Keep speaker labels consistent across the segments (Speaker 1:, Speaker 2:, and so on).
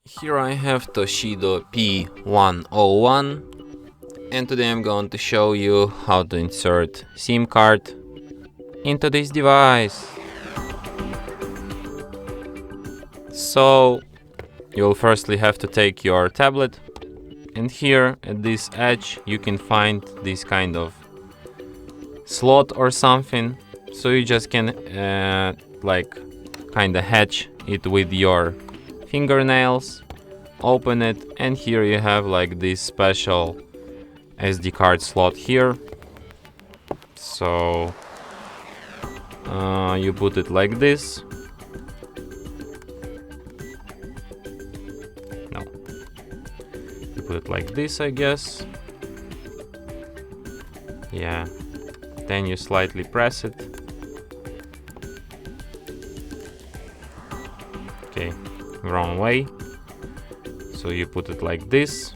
Speaker 1: Here I have TOSCIDO P101, and today I'm going to show you how to insert SIM card into this device. So you'll firstly have to take your tablet, and here at this edge you can find this kind of slot or something, so you just can kinda hatch it with your fingernails, open it, and here you have like this special SD card slot here. So you put it like this. No, you put it like this, I guess. Yeah, then you slightly press it. Okay, wrong way. So you put it like this,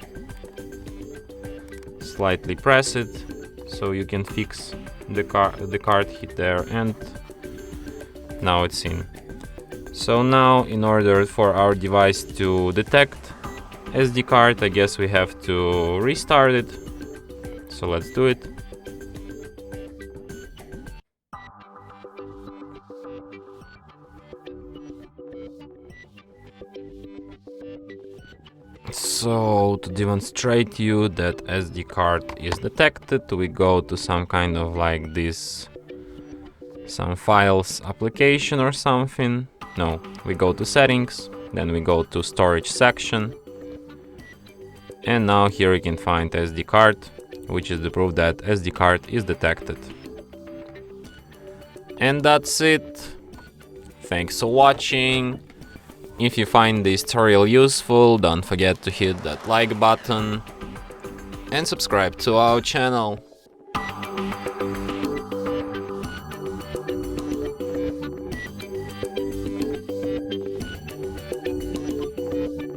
Speaker 1: slightly press it, so you can fix the card hit there, and now it's in. So now, in order for our device to detect SD card, I guess we have to restart it. So let's do it. So to demonstrate you that SD card is detected, we go to some kind of like this, some files application or something. No, we go to settings, then we go to storage section, and now here you can find SD card, which is the proof that SD card is detected. And that's it. Thanks for watching. If you find this tutorial useful, don't forget to hit that like button and subscribe to our channel.